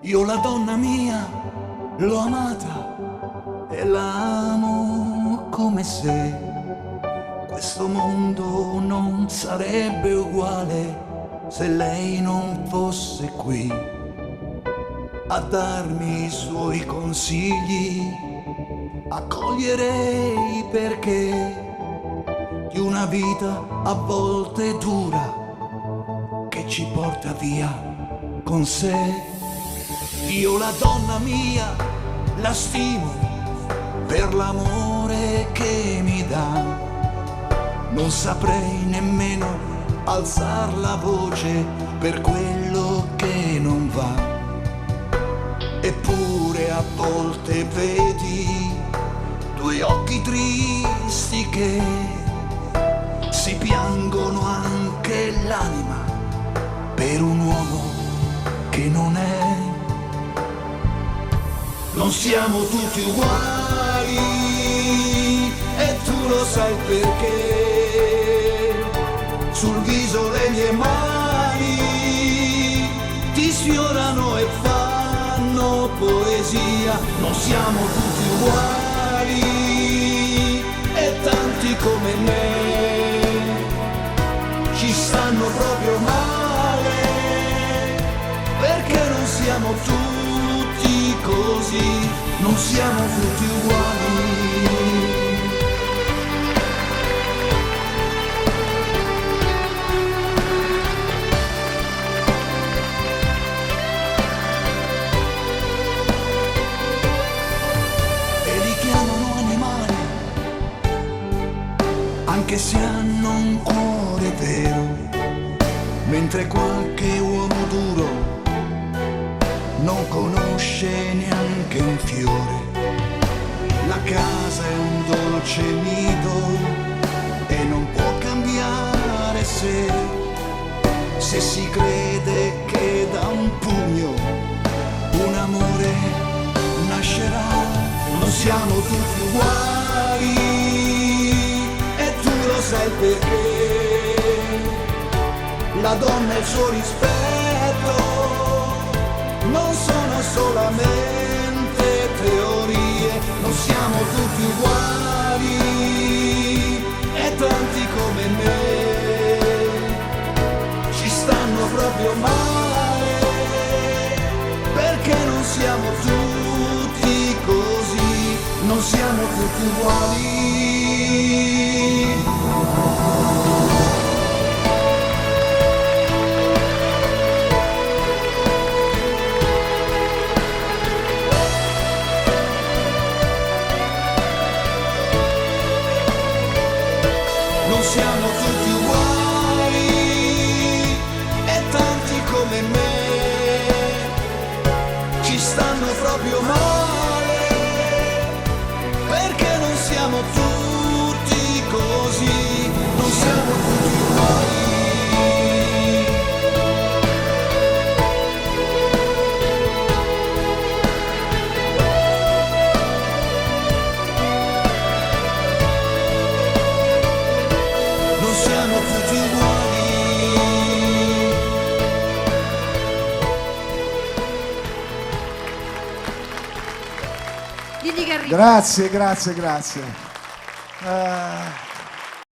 Io la donna mia l'ho amata e la amo come se questo mondo non sarebbe uguale se lei non fosse qui a darmi i suoi consigli, a cogliere i perché di una vita a volte dura che ci porta via con sé. Io la donna mia la stimo per l'amore che mi dà. Non saprei nemmeno alzar la voce per quello che non va. Eppure a volte vedi due occhi tristi che si piangono anche l'anima per un uomo che non è. Non siamo tutti uguali e tu lo sai perché. Sul viso le mie mani ti sfiorano e fanno poesia. Non siamo tutti uguali e tanti come me ci stanno proprio male, perché non siamo tutti così, non siamo tutti uguali. E li chiamano animali, anche se hanno un cuore vero, mentre qualche uomo duro non conosce neanche un fiore. La casa è un dolce nido e non può cambiare se si crede che da un pugno un amore nascerà. Non siamo tutti uguali e tu lo sai perché. La donna e il suo rispetto non sono solamente teorie, non siamo tutti uguali e tanti come me ci stanno proprio male, perché non siamo tutti così, non siamo tutti uguali. Non siamo tutti uguali e tanti come me ci stanno proprio male, perché non siamo tutti così, non siamo tutti uguali. Non siamo tutti uguali. Digli che arriva. Grazie, grazie, grazie.